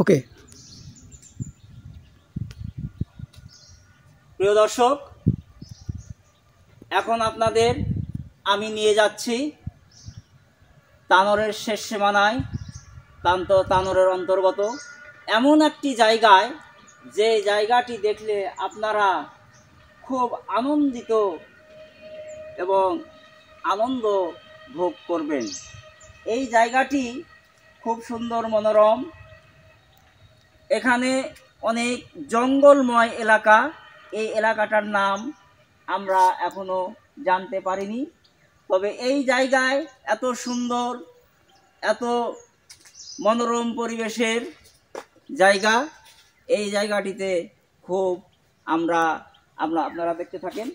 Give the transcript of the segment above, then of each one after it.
ওকে। প্রিয় দর্শক, এখন আপনাদের আমি নিয়ে যাচ্ছি তানোরের শেষ সীমানায়, তানোরের অন্তর্গত এমন একটি জায়গায়, যে জায়গাটি দেখলে আপনারা খুব আনন্দিত এবং আনন্দ ভোগ করবেন। এই জায়গাটি খুব সুন্দর, মনোরম। এখানে অনেক জঙ্গলময় এলাকা। এই এলাকাটার নাম আমরা এখনো জানতে পারিনি। তবে এই জায়গায় এত সুন্দর, এত মনোরম পরিবেশের জায়গা, এই জায়গাটিতে খুব আপনারা দেখতে থাকেন।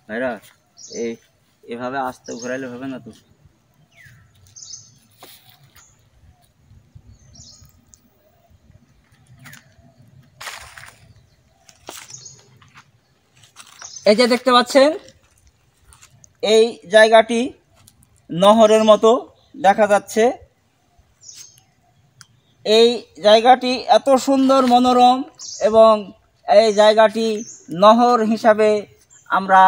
ভাইরা, এভাবে আস্তে ঘোরাইলে হবে না তো। এই যে দেখতে পাচ্ছেন, এই জায়গাটি নহরের মতো দেখা যাচ্ছে। এই জায়গাটি এত সুন্দর, মনোরম, এবং এই জায়গাটি নহর হিসাবে আমরা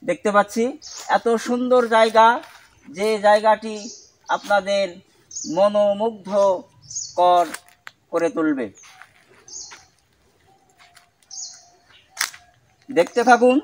দেখতে পাচ্ছি। এত সুন্দর জায়গা, যে জায়গাটি আপনাদের মনোমুগ্ধকর করে তুলবে। দেখতে থাকুন।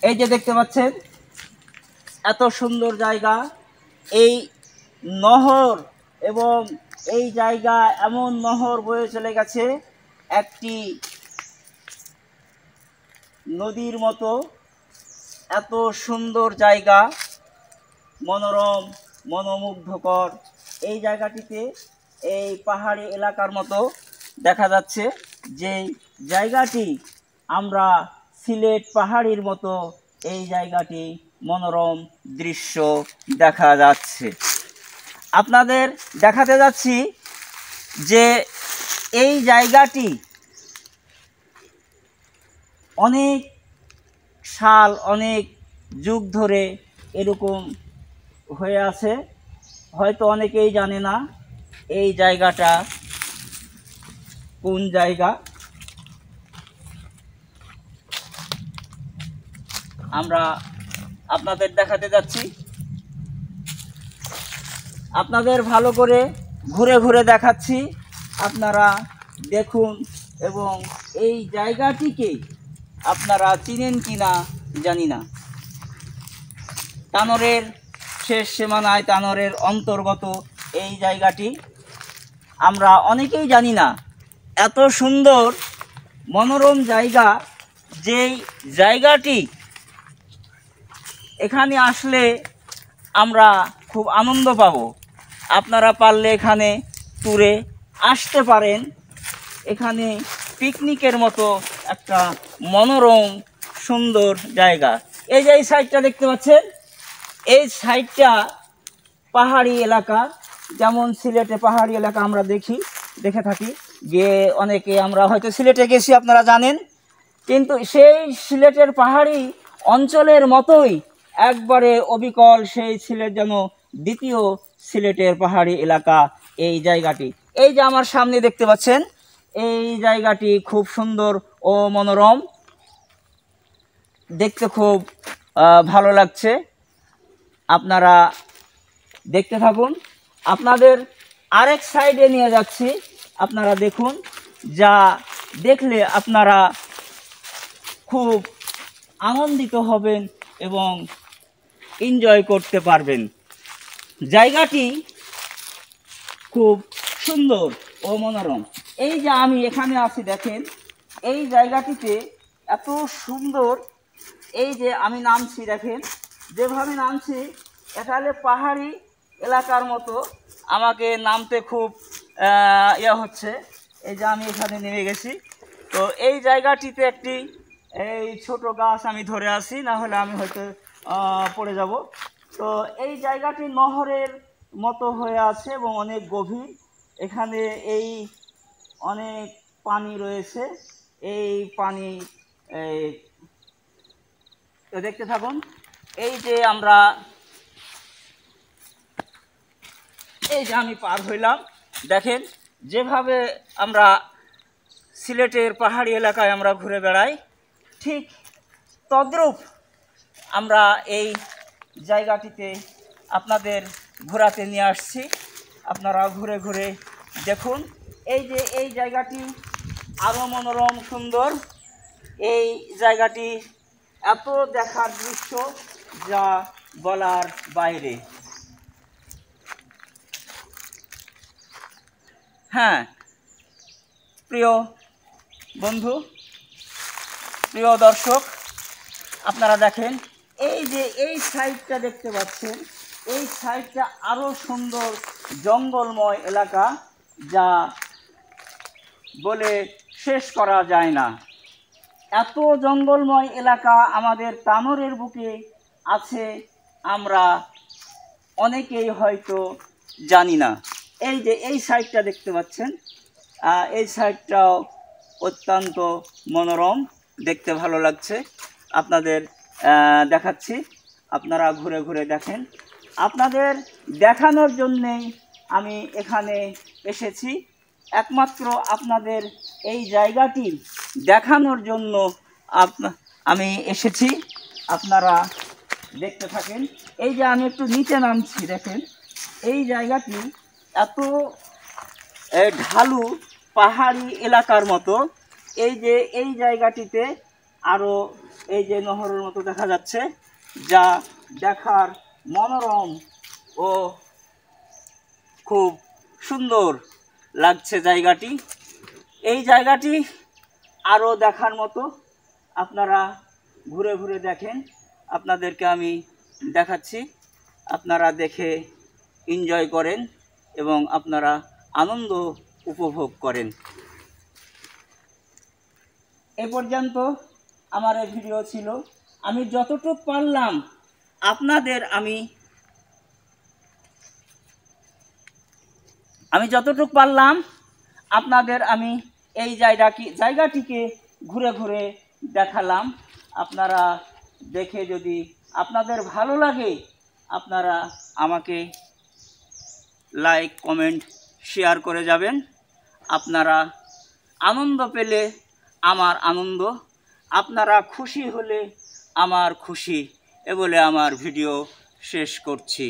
এই যে দেখতে পাচ্ছেন, এত সুন্দর জায়গা, এই নহর, এবং এই জায়গা এমন নহর বয়ে চলে গেছে একটি নদীর মতো। এত সুন্দর জায়গা, মনোরম, মনোমুগ্ধকর। এই জায়গাটিতে এই পাহাড়ি এলাকার মতো দেখা যাচ্ছে, যে জায়গাটি আমরা সিলেট পাহাড়ির মতো এই জায়গাটি মনোরম দৃশ্য দেখা যাচ্ছে। আপনাদের দেখাতে যাচ্ছি যে এই জায়গাটি অনেক সাল, অনেক যুগ ধরে এরকম হয়ে আছে। হয়তো অনেকেই জানে না এই জায়গাটা কোন জায়গা। আমরা আপনাদের দেখাতে যাচ্ছি, আপনাদের ভালো করে ঘুরে ঘুরে দেখাচ্ছি। আপনারা দেখুন, এবং এই জায়গাটিকে আপনারা চিনেন কিনা জানি না। তানোরের শেষ সীমানায়, তানোরের অন্তর্গত এই জায়গাটি আমরা অনেকেই জানি না। এত সুন্দর, মনোরম জায়গা, যেই জায়গাটি এখানে আসলে আমরা খুব আনন্দ পাব। আপনারা পারলে এখানে ট্যুরে আসতে পারেন। এখানে পিকনিকের মতো একটা মনোরম সুন্দর জায়গা। এই যে এই সাইডটা দেখতে পাচ্ছেন, এই সাইডটা পাহাড়ি এলাকা। যেমন সিলেটে পাহাড়ি এলাকা আমরা দেখে থাকি, যে অনেকে আমরা হয়তো সিলেটে গেছি, আপনারা জানেন। কিন্তু সেই সিলেটের পাহাড়ি অঞ্চলের মতোই একবারে অবিকল সেই সিলেট যেন দ্বিতীয় সিলেটের পাহাড়ি এলাকা এই জায়গাটি। এই যে আমার সামনে দেখতে পাচ্ছেন, এই জায়গাটি খুব সুন্দর ও মনোরম, দেখতে খুব ভালো লাগছে। আপনারা দেখতে থাকুন। আপনাদের আরেক সাইডে নিয়ে যাচ্ছি, আপনারা দেখুন, যা দেখলে আপনারা খুব আনন্দিত হবেন এবং এনজয় করতে পারবেন। জায়গাটি খুব সুন্দর ও মনোরম। এই যে আমি এখানে আছি দেখেন, এই জায়গাটিতে এত সুন্দর। এই যে আমি নামছি দেখেন, যেভাবে নামছি এটা হলে পাহাড়ি এলাকার মতো, আমাকে নামতে খুব হচ্ছে। এই যে আমি এখানে নেমে গেছি। তো এই জায়গাটিতে একটি এই ছোট গাছ আমি ধরে আছি, না হলে আমি হয়তো পড়ে যাব। তো এই জায়গাটি নহরের মতো হয়ে আছে এবং অনেক গভীর। এখানে এই অনেক পানি রয়েছে। এই পানি দেখতে থাকুন। এই যে আমরা এই যে আমি পার হইলাম, দেখেন যেভাবে আমরা সিলেটের পাহাড়ি এলাকায় আমরা ঘুরে বেড়াই, ঠিক তদ্রূপ আমরা এই জায়গাটিতে আপনাদের ঘোরাতে নিয়ে আসছি। আপনারা ঘুরে ঘুরে দেখুন। এই যে এই জায়গাটি আরও মনোরম সুন্দর। এই জায়গাটি এত দেখার দৃশ্য যা বলার বাইরে। হ্যাঁ প্রিয় বন্ধু, প্রিয় দর্শক, আপনারা দেখেন এই যে এই সাইডটা দেখতে পাচ্ছেন, এই সাইডটা আরও সুন্দর জঙ্গলময় এলাকা, যা বলে শেষ করা যায় না। এত জঙ্গলময় এলাকা আমাদের তানোরের বুকে আছে, আমরা অনেকেই হয়তো জানি না। এই যে এই সাইডটা দেখতে পাচ্ছেন, এই সাইডটাও অত্যন্ত মনোরম, দেখতে ভালো লাগছে। আপনাদের দেখাচ্ছি, আপনারা ঘুরে ঘুরে দেখেন। আপনাদের দেখানোর জন্যেই আমি এখানে এসেছি, একমাত্র আপনাদের এই জায়গাটি দেখানোর জন্য আমি এসেছি। আপনারা দেখতে থাকেন। এই যে আমি একটু নিচে নামছি দেখেন, এই জায়গাটি এত ঢালু পাহাড়ি এলাকার মতো। এই যে এই জায়গাটিতে আরও এই যে নহরের মতো দেখা যাচ্ছে, যা দেখার মনোরম ও খুব সুন্দর লাগছে জায়গাটি। এই জায়গাটি আরও দেখার মতো, আপনারা ঘুরে ঘুরে দেখেন। আপনাদেরকে আমি দেখাচ্ছি, আপনারা দেখে এনজয় করেন এবং আপনারা আনন্দ উপভোগ করেন। এ পর্যন্ত আমার এই ভিডিও ছিল। আমি যতটুকু পারলাম আপনাদের আমি এই জায়গাটিকে ঘুরে ঘুরে দেখালাম। আপনারা দেখে যদি আপনাদের ভালো লাগে, আপনারা আমাকে লাইক কমেন্ট শেয়ার করে যাবেন। আপনারা আনন্দ পেলে আমার আনন্দ, আপনারা খুশি হলে আমার খুশি, এ বলে আমার ভিডিও শেষ করছি।